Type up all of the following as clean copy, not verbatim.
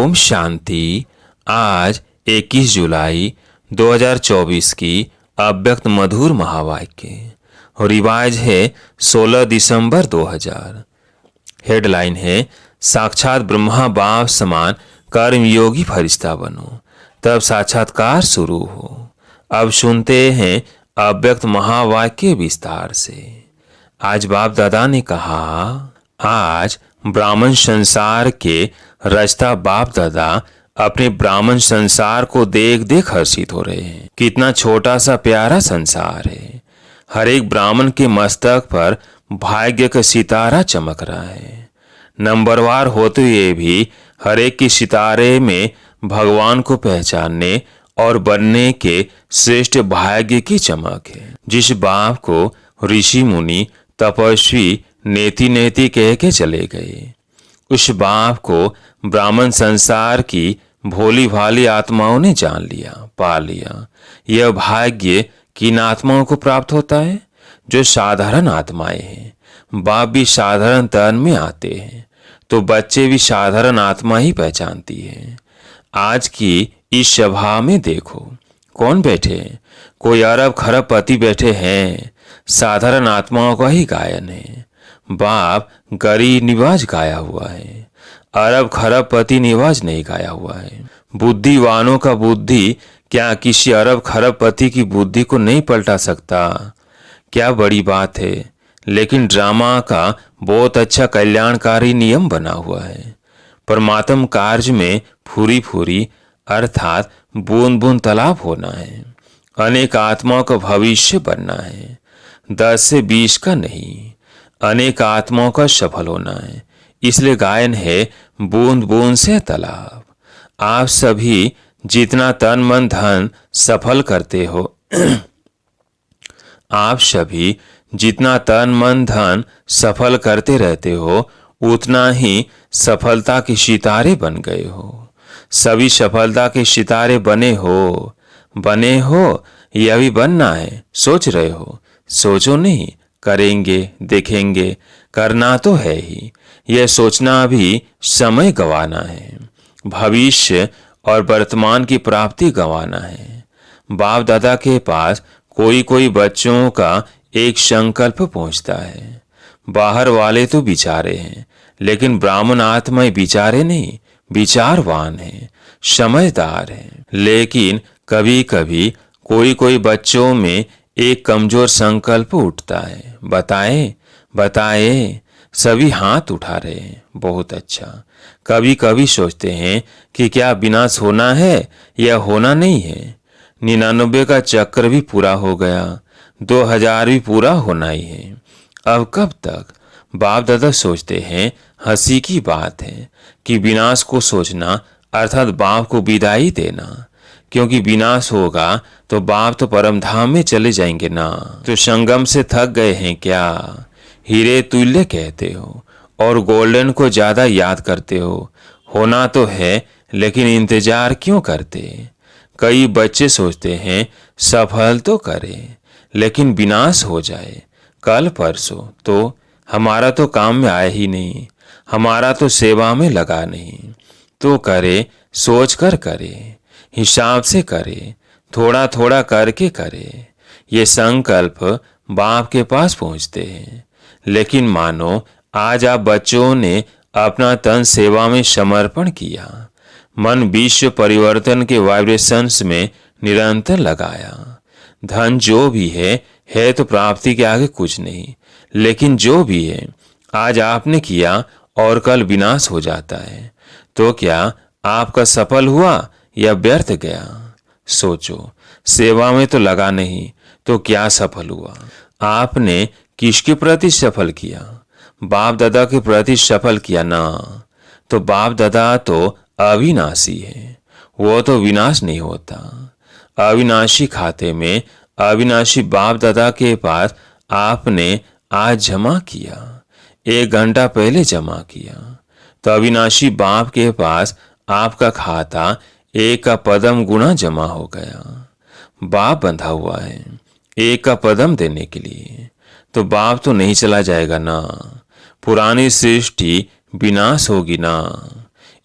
ओम शांति। आज 21 जुलाई 2024 की अव्यक्त मधुर महावाक्य और रिवाज है 16 दिसंबर 2000। हेडलाइन है साक्षात ब्रह्मा बाप समान कर्मयोगी फरिश्ता बनो तब साक्षात्कार शुरू हो। अब सुनते हैं अव्यक्त महावाक्य विस्तार से। आज बाप दादा ने कहा, आज ब्राह्मण संसार के रचता बाप दादा अपने ब्राह्मण संसार को देख देख हर्षित हो रहे हैं। कितना छोटा सा प्यारा संसार है। हर एक ब्राह्मण के मस्तक पर भाग्य का सितारा चमक रहा है। नंबरवार होते हुए भी हर एक के सितारे में भगवान को पहचानने और बनने के श्रेष्ठ भाग्य की चमक है। जिस बाप को ऋषि मुनि तपस्वी नेति नेति कह के चले गए, उस बाप को ब्राह्मण संसार की भोली भाली आत्माओं ने जान लिया, पा लिया। यह भाग्य किन आत्माओं को प्राप्त होता है? जो साधारण आत्माएं हैं। बाप भी साधारण तन में आते हैं तो बच्चे भी साधारण आत्मा ही पहचानती है। आज की इस सभा में देखो कौन बैठे हैं? कोई अरब खरबपति बैठे हैं। साधारण आत्माओं का ही गायन है। बाप गरीब निवाज गाया हुआ है, अरब खरबपति निवाज नहीं गाया हुआ है। बुद्धिवानों का बुद्धि क्या किसी अरब खरबपति की बुद्धि को नहीं पलटा सकता? क्या बड़ी बात है। लेकिन ड्रामा का बहुत अच्छा कल्याणकारी नियम बना हुआ है। परमात्म कार्य में फूरी फूरी अर्थात बूंद बूंद तालाब होना है। अनेक आत्माओं का भविष्य बनना है, 10 से 20 का नहीं। अनेक आत्माओं का सफल होना है। इसलिए गायन है बूंद बूंद से तालाब। आप सभी जितना तन मन धन सफल करते हो आप सभी जितना तन मन धन सफल करते रहते हो उतना ही सफलता के सितारे बन गए हो। सभी सफलता के सितारे बने हो यह भी बनना है। सोच रहे हो? सोचो नहीं, करेंगे, देखेंगे। करना तो है ही। यह सोचना भी समय गंवाना है। भविष्य और वर्तमान की प्राप्ति गंवाना है। बाप दादा के पास कोई कोई बच्चों का एक संकल्प पहुंचता है। बाहर वाले तो बिचारे हैं, लेकिन ब्राह्मण आत्मा बिचारे नहीं, विचारवान है, समझदार है। लेकिन कभी कभी कोई कोई बच्चों में एक कमजोर संकल्प उठता है। बताए सभी हाथ उठा रहे हैं। बहुत अच्छा। कभी कभी सोचते हैं कि क्या विनाश होना है या होना नहीं है। 99 का चक्र भी पूरा हो गया, 2000 भी पूरा होना ही है। अब कब तक? बाप दादा सोचते हैं हंसी की बात है कि विनाश को सोचना अर्थात बाप को विदाई देना। क्योंकि विनाश होगा तो बाप तो परम धाम में चले जाएंगे ना। तो संगम से थक गए हैं क्या? हीरे तुल्य कहते हो और गोल्डन को ज्यादा याद करते हो। होना तो है, लेकिन इंतजार क्यों करते? कई बच्चे सोचते हैं सफल तो करे, लेकिन विनाश हो जाए कल परसों तो हमारा तो काम में आया ही नहीं, हमारा तो सेवा में लगा नहीं। तो करे, सोच कर करे, हिसाब से करे, थोड़ा थोड़ा करके करे। ये संकल्प बाप के पास पहुंचते हैं। लेकिन मानो आज आप बच्चों ने अपना तन सेवा में समर्पण किया, मन विश्व परिवर्तन के वाइब्रेशंस में निरंतर लगाया। धन जो भी है तो प्राप्ति के आगे कुछ नहीं। लेकिन जो भी है आज आपने किया और कल विनाश हो जाता है। तो क्या आपका सफल हुआ या व्यर्थ गया? सोचो। सेवा में तो लगा नहीं तो क्या सफल हुआ? आपने किसके प्रति सफल किया? बाप दादा के प्रति सफल किया ना। तो बाप दादा तो अविनाशी है, वो तो विनाश नहीं होता। अविनाशी खाते में अविनाशी बाप दादा के पास आपने आज जमा किया, 1 घंटा पहले जमा किया। तो अविनाशी बाप के पास आपका खाता 1 का पदम गुना जमा हो गया। बाप बंधा हुआ है 1 का पदम देने के लिए। तो बाप तो नहीं चला जाएगा ना। पुरानी सृष्टि विनाश होगी ना।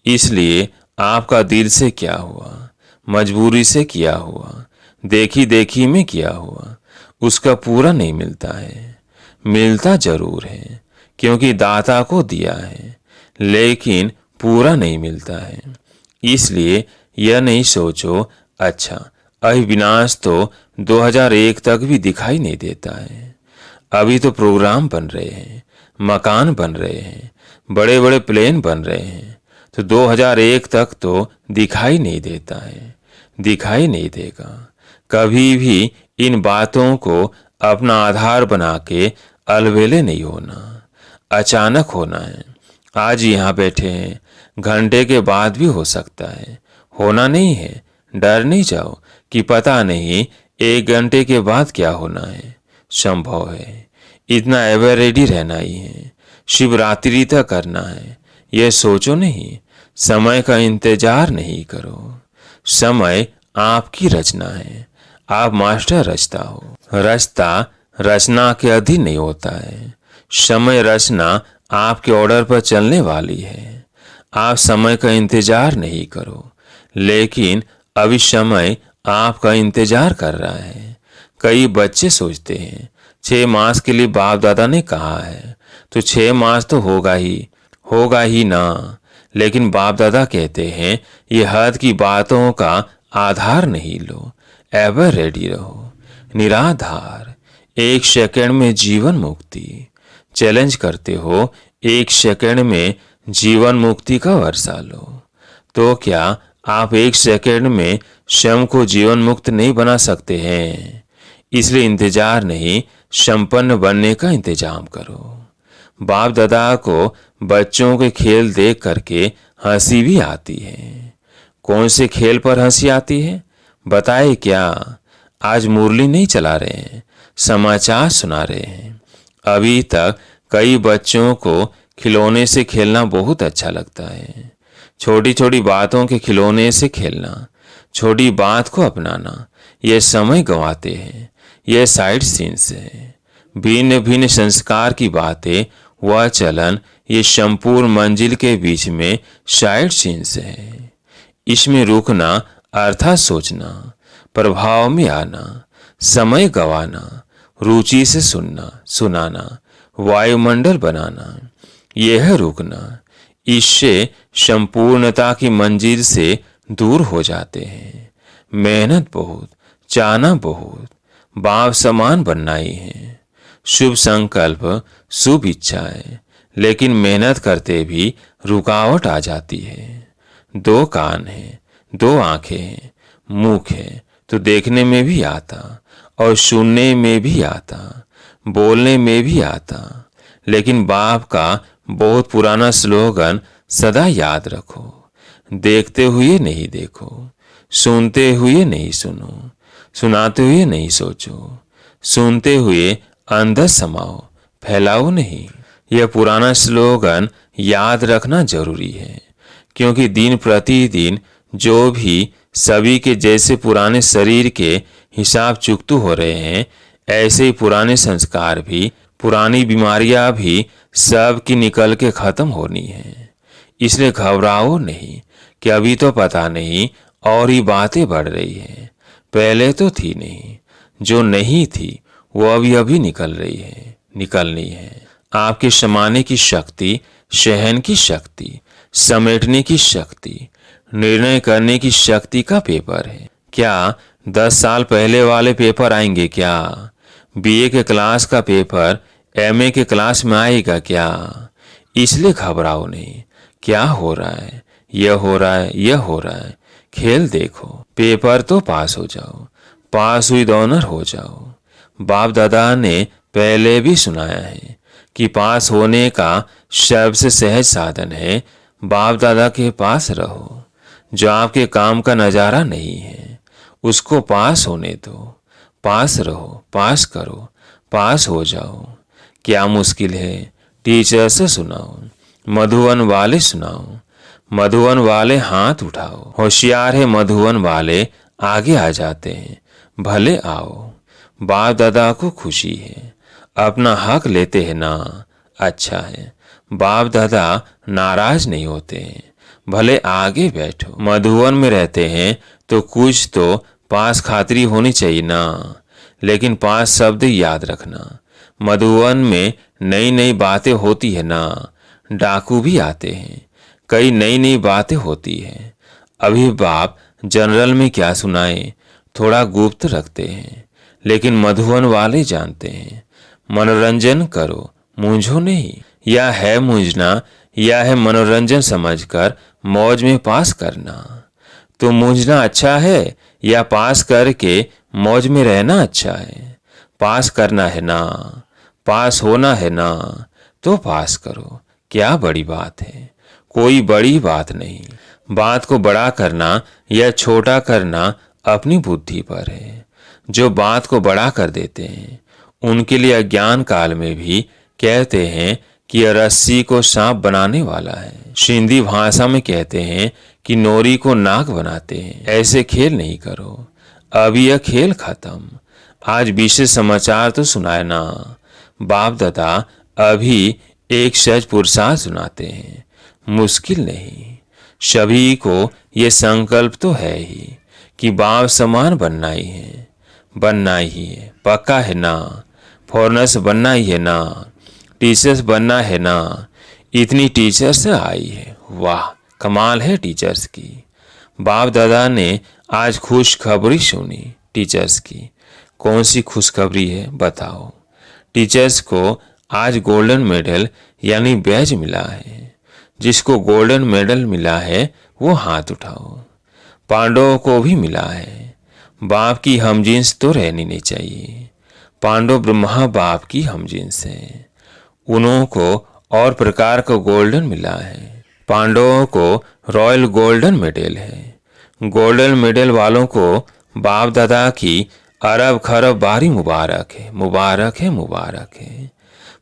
इसलिए आपका दिल से क्या हुआ, मजबूरी से किया हुआ, देखी देखी में किया हुआ, उसका पूरा नहीं मिलता है। मिलता जरूर है क्योंकि दाता को दिया है, लेकिन पूरा नहीं मिलता है। इसलिए यह नहीं सोचो अच्छा अविनाश तो 2001 तक भी दिखाई नहीं देता है। अभी तो प्रोग्राम बन रहे हैं, मकान बन रहे हैं, बड़े बड़े प्लेन बन रहे हैं, तो 2001 तक तो दिखाई नहीं देता है, दिखाई नहीं देगा। कभी भी इन बातों को अपना आधार बना के अलबेले नहीं होना, अचानक होना है। आज यहाँ बैठे हैं, घंटे के बाद भी हो सकता है, होना नहीं है। डर नहीं जाओ कि पता नहीं 1 घंटे के बाद क्या होना है, संभव है। इतना एवर रेडी रहना ही है, शिवरात्रि तक करना है, यह सोचो नहीं। समय का इंतजार नहीं करो, समय आपकी रचना है, आप मास्टर रचता हो। रचता रचना के अधीन नहीं होता है। समय रचना आपके ऑर्डर पर चलने वाली है। आप समय का इंतजार नहीं करो, लेकिन अभी समय आपका इंतजार कर रहा है। कई बच्चे सोचते हैं 6 मास के लिए बाप दादा ने कहा है तो 6 मास तो होगा ही ना। लेकिन बाप दादा कहते हैं ये हद की बातों का आधार नहीं लो, एवर रेडी रहो, निराधार। 1 सेकंड में जीवन मुक्ति चैलेंज करते हो, 1 सेकंड में जीवन मुक्ति का वर्षा लो। तो क्या आप 1 सेकंड में स्वयं को जीवन मुक्त नहीं बना सकते हैं? इसलिए इंतजार नहीं, संपन्न बनने का इंतजाम करो। बाप दादा को बच्चों के खेल देख करके हंसी भी आती है। कौन से खेल पर हंसी आती है बताए क्या? आज मुरली नहीं चला रहे हैं, समाचार सुना रहे हैं। अभी तक कई बच्चों को खिलौने से खेलना बहुत अच्छा लगता है। छोटी छोटी बातों के खिलौने से खेलना, छोटी बात को अपनाना, ये समय गंवाते हैं। यह साइड सीन्स है। भिन्न भिन्न संस्कार की बातें, वह चलन, ये संपूर्ण मंजिल के बीच में साइड सीन्स है। इसमें रुकना अर्थात सोचना, प्रभाव में आना, समय गंवाना, रुचि से सुनना सुनाना, वायुमंडल बनाना, यह है रुकना। इससे संपूर्णता की मंजिल से दूर हो जाते हैं। मेहनत बहुत, चाहना बहुत, बाप समान बनना ही है। शुभ संकल्प, शुभ इच्छाएं, लेकिन मेहनत करते भी रुकावट आ जाती है। 2 कान हैं, 2 आंखें हैं, मुख है तो देखने में भी आता और सुनने में भी आता, बोलने में भी आता। लेकिन बाप का बहुत पुराना स्लोगन सदा याद रखो, देखते हुए नहीं देखो, सुनते हुए नहीं सुनो, सुनाते हुए नहीं सोचो, सुनते हुए अंदर समाओ, फैलाओ नहीं। यह पुराना स्लोगन याद रखना जरूरी है, क्योंकि दिन प्रतिदिन जो भी सभी के जैसे पुराने शरीर के हिसाब चुकतू हो रहे हैं, ऐसे ही पुराने संस्कार भी, पुरानी बीमारियां भी सब की निकल के खत्म होनी है। इसलिए घबराओ नहीं कि अभी तो पता नहीं और ही बातें बढ़ रही है, पहले तो थी नहीं, जो नहीं थी वो अभी अभी निकल रही है, निकलनी है। आपके समाने की शक्ति, सहन की शक्ति, समेटने की शक्ति, निर्णय करने की शक्ति का पेपर है। क्या 10 साल पहले वाले पेपर आएंगे क्या? बीए के क्लास का पेपर एमए के क्लास में आएगा क्या? इसलिए घबराओ नहीं। क्या हो रहा है, यह हो रहा है, यह हो रहा है, खेल देखो, पेपर तो पास हो जाओ, पास हुई ऑनर हो जाओ। बाप दादा ने पहले भी सुनाया है कि पास होने का सबसे सहज साधन है बाप दादा के पास रहो। जो आपके काम का नजारा नहीं है उसको पास होने दो, पास रहो, पास करो, पास हो जाओ। क्या मुश्किल है? टीचर से सुनाओ, मधुवन वाले सुनाओ, मधुवन वाले हाथ उठाओ। होशियार है मधुवन वाले, आगे आ जाते हैं, भले आओ। बाप दादा को खुशी है, अपना हक लेते हैं ना, अच्छा है। बाप दादा नाराज नहीं होते हैं, भले आगे बैठो। मधुवन में रहते हैं तो कुछ तो पास खातिरी होनी चाहिए ना। लेकिन 5 शब्द याद रखना। मधुवन में नई नई बातें होती है ना। डाकू भी आते हैं, कई नई नई बातें होती हैं। अभी बाप जनरल में क्या सुनाए, थोड़ा गुप्त रखते हैं, लेकिन मधुवन वाले जानते हैं। मनोरंजन करो, मूंझो नहीं। या है मूंझना या है मनोरंजन समझकर मौज में पास करना। तो मूंझना अच्छा है या पास करके मौज में रहना अच्छा है? पास करना है ना, पास होना है ना, तो पास करो। क्या बड़ी बात है? कोई बड़ी बात नहीं। बात को बड़ा करना या छोटा करना अपनी बुद्धि पर है। जो बात को बड़ा कर देते हैं उनके लिए अज्ञान काल में भी कहते हैं कि यह रस्सी को सांप बनाने वाला है। सिंधी भाषा में कहते हैं कि नोरी को नाक बनाते हैं। ऐसे खेल नहीं करो, अभी यह खेल खत्म। आज विशेष समाचार तो सुनाए ना। बाप दादा अभी एक सहज पुरुषार्थ सुनाते हैं, मुश्किल नहीं। सभी को ये संकल्प तो है ही कि बाप समान बनना ही है, बनना ही है। पक्का है ना? फॉरनर्स बनना ही है ना, टीचर्स बनना है ना। इतनी टीचर्स आई है, वाह कमाल है टीचर्स की। बाप दादा ने आज खुशखबरी सुनी टीचर्स की। कौन सी खुशखबरी है बताओ? टीचर्स को आज गोल्डन मेडल यानी बैज मिला है। जिसको गोल्डन मेडल मिला है वो हाथ उठाओ। पांडवों को भी मिला है। बाप की हमजिन्स तो रहनी नहीं चाहिए। पांडव ब्रह्मा बाप की हमजिन्स है, उन्हों को और प्रकार का गोल्डन मिला है। पांडवों को रॉयल गोल्डन मेडल है। गोल्डन मेडल वालों को बाप दादा की अरब खरब बारी मुबारक है, मुबारक है, मुबारक है।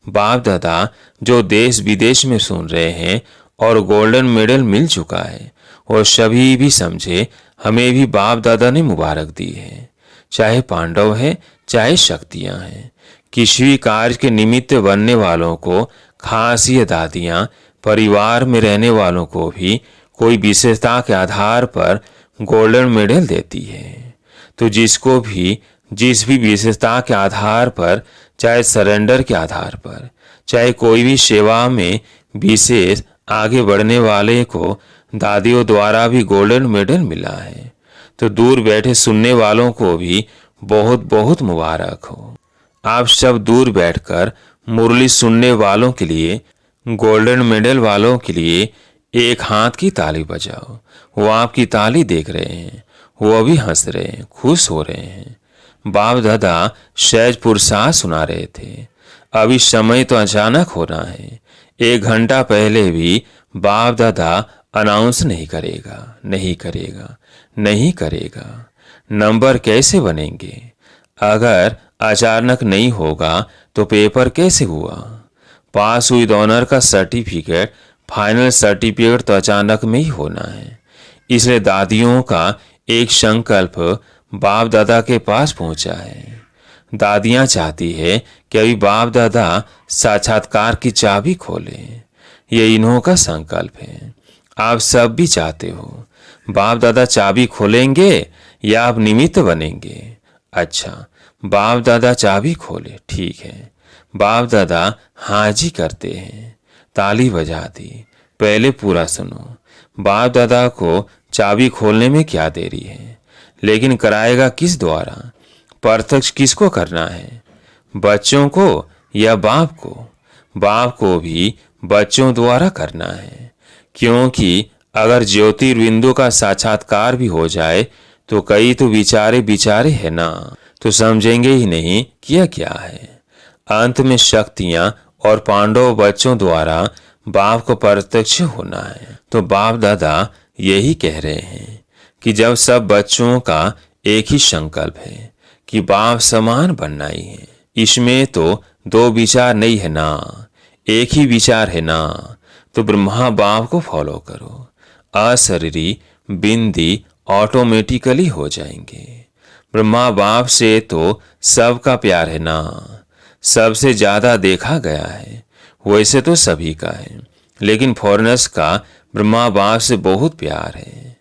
बाप दादा जो देश विदेश में सुन रहे हैं और गोल्डन मेडल मिल चुका है और सभी भी समझे हमें भी बाप दादा ने मुबारक दी है। चाहे पांडव है चाहे शक्तियां हैं, किसी भी कार्य के निमित्त बनने वालों को खास ये दादियां परिवार में रहने वालों को भी कोई विशेषता के आधार पर गोल्डन मेडल देती है। तो जिसको भी जिस भी विशेषता के आधार पर, चाहे सरेंडर के आधार पर, चाहे कोई भी सेवा में विशेष आगे बढ़ने वाले को दादियों द्वारा भी गोल्डन मेडल मिला है। तो दूर बैठे सुनने वालों को भी बहुत बहुत मुबारक हो। आप सब दूर बैठकर मुरली सुनने वालों के लिए, गोल्डन मेडल वालों के लिए एक हाथ की ताली बजाओ। वो आपकी ताली देख रहे हैं, वो भी हंस रहे हैं, खुश हो रहे हैं। बाप दादा सहज पुरुषार्थ सुना रहे थे। अभी समय तो अचानक होना है। 1 घंटा पहले भी बाप दादा अनाउंस नहीं करेगा, नहीं करेगा, नहीं करेगा। नंबर कैसे बनेंगे? अगर अचानक नहीं होगा तो पेपर कैसे हुआ? पास हुई ऑनर का सर्टिफिकेट, फाइनल सर्टिफिकेट तो अचानक में ही होना है। इसलिए दादियों का एक संकल्प बाप दादा के पास पहुंचा है। दादियां चाहती है कि अभी बाप दादा साक्षात्कार की चाबी खोले। ये इन्हों का संकल्प है। आप सब भी चाहते हो बाप दादा चाबी खोलेंगे या आप निमित्त बनेंगे? अच्छा, बाप दादा चाबी खोले, ठीक है। बाप दादा हाँ जी करते हैं। ताली बजा दी। पहले पूरा सुनो। बाप दादा को चाबी खोलने में क्या देरी है, लेकिन कराएगा किस द्वारा? प्रत्यक्ष किसको करना है, बच्चों को या बाप को? बाप को भी बच्चों द्वारा करना है, क्योंकि अगर ज्योतिर्बिंदु का साक्षात्कार भी हो जाए तो कई तो बिचारे है ना, तो समझेंगे ही नहीं कि यह क्या है। अंत में शक्तियां और पांडव बच्चों द्वारा बाप को प्रत्यक्ष होना है। तो बाप दादा यही कह रहे हैं कि जब सब बच्चों का एक ही संकल्प है कि बाप समान बनना ही है, इसमें तो 2 विचार नहीं है ना, एक ही विचार है ना। तो ब्रह्मा बाप को फॉलो करो। अशरीरी बिंदी ऑटोमेटिकली हो जाएंगे। ब्रह्मा बाप से तो सबका प्यार है ना, सबसे ज्यादा देखा गया है। वैसे तो सभी का है, लेकिन फॉरेनर्स का ब्रह्मा बाप से बहुत प्यार है।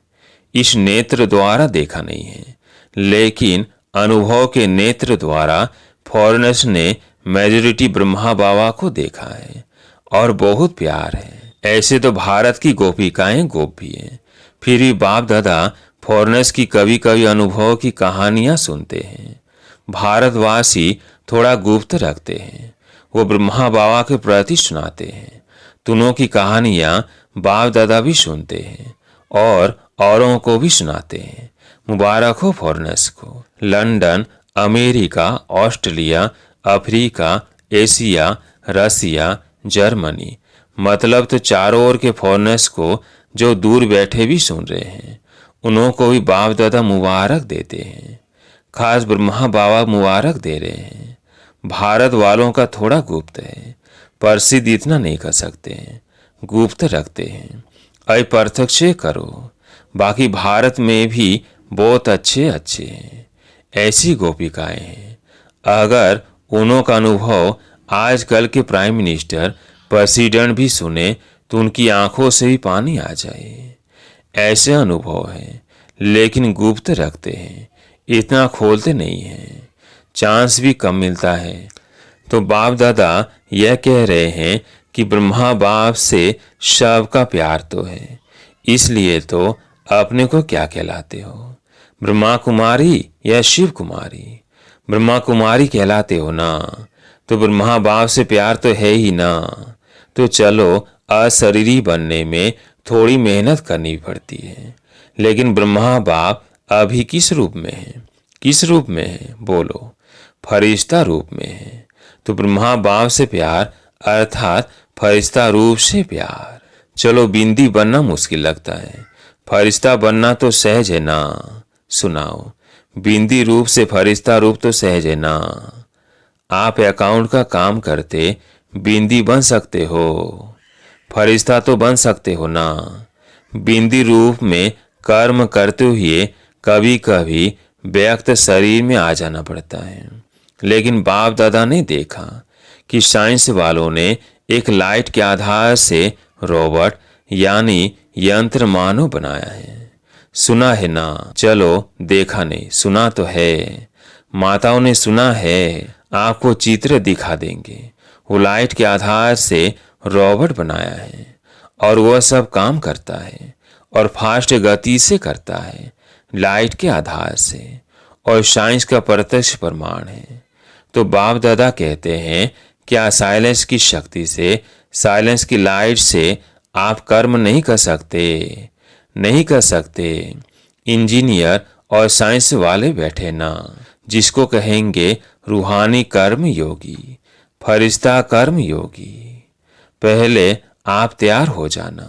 इस नेत्र द्वारा देखा नहीं है, लेकिन अनुभव के नेत्र द्वारा फॉरेनर्स ने मेजॉरिटी ब्रह्मा बाबा को देखा है और बहुत प्यार है। ऐसे तो भारत की गोपिकाएं गोप भी हैं, फिर भी बाप दादा फॉरेनर्स की कभी कभी अनुभव की कहानियां सुनते हैं। भारतवासी थोड़ा गुप्त रखते हैं, वो ब्रह्मा बाबा के प्रति सुनाते हैं। दोनों की कहानियां बाप दादा भी सुनते हैं और औरों को भी सुनाते हैं। मुबारक हो फॉरेनर्स को। London, America, Australia, Africa, Asia, Russia, Germany, मतलब तो चारों ओर के फॉरेनर्स को जो दूर बैठे भी सुन रहे हैं, उन्हों को भी बाप दादा मुबारक देते हैं। खास ब्रह्मा बाबा मुबारक दे रहे हैं। भारत वालों का थोड़ा गुप्त है, प्रसिद्ध इतना नहीं कर सकते हैं, गुप्त रखते हैं। अप्रत्यक्ष करो। बाकी भारत में भी बहुत अच्छे अच्छे हैं, ऐसी गोपिकाएं हैं। अगर उन्हों का अनुभव आजकल के प्राइम मिनिस्टर, प्रेसिडेंट भी सुने तो उनकी आंखों से भी पानी आ जाए। ऐसे अनुभव है, लेकिन गुप्त रखते हैं, इतना खोलते नहीं हैं, चांस भी कम मिलता है। तो बाप दादा यह कह रहे हैं कि ब्रह्मा बाप से सबका प्यार तो है, इसलिए तो अपने को क्या कहलाते हो, ब्रह्मा कुमारी या शिव कुमारी? ब्रह्मा कुमारी कहलाते हो ना, तो ब्रह्मा बाप से प्यार तो है ही ना। तो चलो, अशरीरी बनने में थोड़ी मेहनत करनी पड़ती है, लेकिन ब्रह्मा बाप अभी किस रूप में है? किस रूप में है बोलो? फरिश्ता रूप में है। तो ब्रह्मा बाप से प्यार अर्थात फरिश्ता रूप से प्यार। चलो, बिंदी बनना मुश्किल लगता है, फरिश्ता बनना तो सहज है ना। सुनाओ, बिंदी रूप से फरिश्ता रूप तो सहज है ना। आप अकाउंट का काम करते बिंदी बन सकते हो, फरिश्ता तो बन सकते हो ना। बिंदी रूप में कर्म करते हुए कभी कभी व्यक्त शरीर में आ जाना पड़ता है, लेकिन बाप दादा ने देखा कि साइंस वालों ने एक लाइट के आधार से रोबोट यानी यंत्र मानव बनाया है। सुना है ना? चलो, देखा नहीं, सुना तो है। माताओं ने सुना है। आपको चित्र दिखा देंगे। वो लाइट के आधार से रोबोट बनाया है और वह सब काम करता है और फास्ट गति से करता है, लाइट के आधार से, और साइंस का प्रत्यक्ष प्रमाण है। तो बाप दादा कहते हैं, क्या साइलेंस की शक्ति से, साइलेंस की लाइट से आप कर्म नहीं कर सकते? नहीं कर सकते। इंजीनियर और साइंस वाले बैठे ना, जिसको कहेंगे रूहानी कर्म योगी, फरिश्ता कर्म योगी। पहले आप तैयार हो जाना।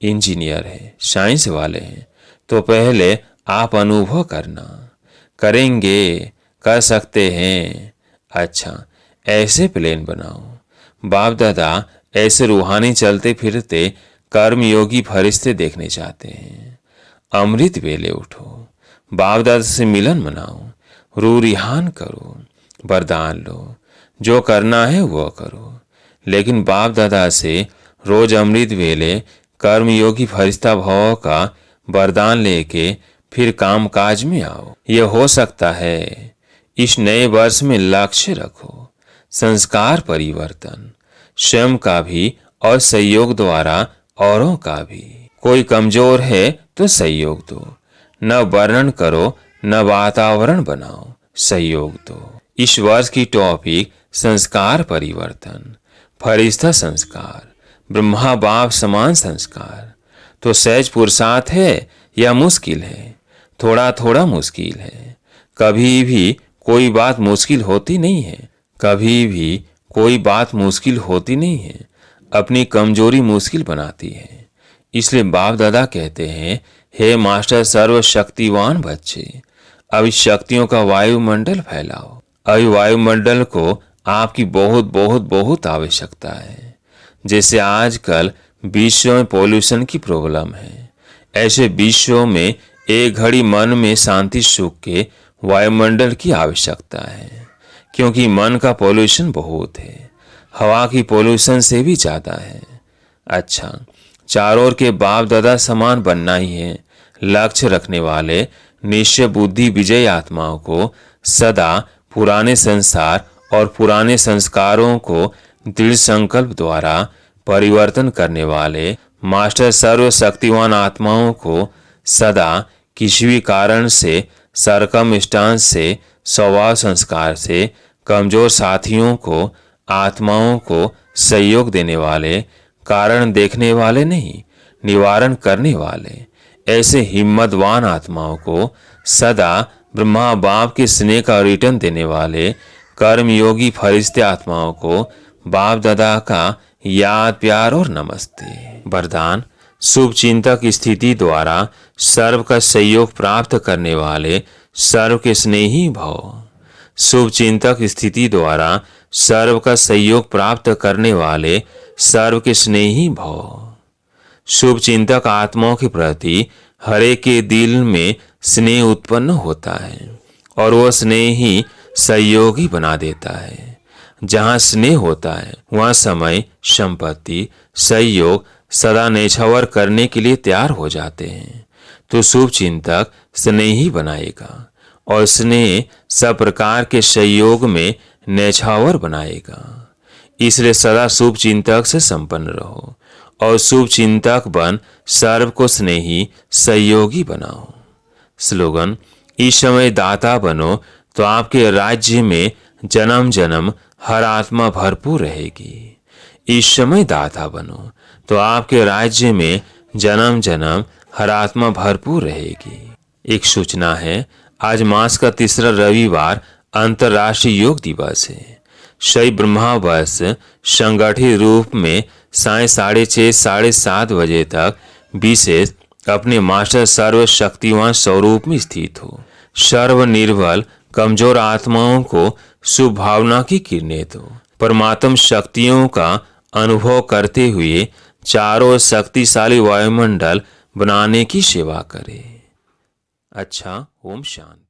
इंजीनियर है, साइंस वाले हैं, तो पहले आप अनुभव करना। करेंगे, कर सकते हैं। अच्छा, ऐसे प्लेन बनाओ। बाप दादा ऐसे रूहानी चलते फिरते कर्मयोगी फरिश्ते देखने चाहते हैं। अमृत वेले उठो, बाप दादा से मिलन मनाओ, रू रिहान करो, वरदान लो, जो करना है वो करो, लेकिन बाप दादा से रोज अमृत वेले कर्मयोगी फरिश्ता भाव का वरदान लेके फिर काम काज में आओ। यह हो सकता है। इस नए वर्ष में लक्ष्य रखो, संस्कार परिवर्तन, स्वयं का भी और सहयोग द्वारा औरों का भी। कोई कमजोर है तो सहयोग दो, न वर्णन करो, न वातावरण बनाओ, सहयोग दो। इस वर्ष की टॉपिक संस्कार परिवर्तन, फरिश्ता संस्कार, ब्रह्मा बाप समान संस्कार। तो सहज पुरुषार्थ है या मुश्किल है? थोड़ा थोड़ा मुश्किल है। कभी भी कोई बात मुश्किल होती नहीं है, कभी भी कोई बात मुश्किल होती नहीं है। अपनी कमजोरी मुश्किल बनाती है। इसलिए बाप दादा कहते हैं, हे मास्टर सर्वशक्तिवान बच्चे, अब इस शक्तियों का वायुमंडल फैलाओ। अभी वायुमंडल को आपकी बहुत बहुत बहुत आवश्यकता है। जैसे आजकल विश्व में पॉल्यूशन की प्रॉब्लम है, ऐसे विश्व में एक घड़ी मन में शांति सुख के वायुमंडल की आवश्यकता है, क्योंकि मन का पॉल्यूशन बहुत है, हवा की पॉल्यूशन से भी ज्यादा है। अच्छा, चारों ओर के बाप दादा समान बनना ही है। लक्ष्य रखने वाले निश्चय बुद्धि विजयी आत्माओं को सदा पुराने संसार और पुराने संस्कारों को दृढ़ संकल्प द्वारा परिवर्तन करने वाले मास्टर सर्वशक्तिवान आत्माओं को सदा किसी भी कारण से, सरकमस्टांस से, स्वभाव संस्कार से कमजोर साथियों को, आत्माओं को सहयोग देने वाले, कारण देखने वाले नहीं, निवारण करने वाले ऐसे हिम्मतवान आत्माओं को सदा ब्रह्मा बाप के स्नेह का रिटर्न देने वाले कर्मयोगी फरिश्ते आत्माओं को बाप दादा का याद, प्यार और नमस्ते। वरदान: शुभ चिंतक स्थिति द्वारा सर्व का सहयोग प्राप्त करने वाले सर्व के स्नेही भव। शुभ चिंतक स्थिति द्वारा सर्व का सहयोग प्राप्त करने वाले सर्व के स्नेही भव। शुभ चिंतक आत्माओं के प्रति हरे के दिल में स्नेह उत्पन्न होता है और वह स्नेह ही सहयोगी बना देता है। जहाँ स्नेह होता है वहाँ समय, संपत्ति, सहयोग सदा नेछावर करने के लिए तैयार हो जाते हैं। तो शुभ चिंतक स्नेह ही बनाएगा और स्नेह सब प्रकार के सहयोग में नेछावर बनाएगा। इसलिए सदा शुभ चिंतक से संपन्न रहो और शुभ चिंतक बन सर्व को स्नेही सहयोगी बनाओ। स्लोगन: इस समय दाता बनो तो आपके राज्य में जन्म जन्म हर आत्मा भरपूर रहेगी। इस समय दाता बनो तो आपके राज्य में जन्म जन्म हर आत्मा भरपूर रहेगी। एक सूचना है, आज मास का तीसरा रविवार अंतर्राष्ट्रीय योग दिवस है। शैव ब्रह्मावर्ष संगठित रूप में साय 6:30 साढ़े 7 बजे तक विशेष अपने मास्टर सर्वशक्तिवान स्वरूप में स्थित हो। सर्वनिर्बल कमजोर आत्माओं को शुभ भावना की किरणें दो। परमात्म शक्तियों का अनुभव करते हुए चारों शक्तिशाली वायुमंडल बनाने की सेवा करें। अच्छा, ओम शांति।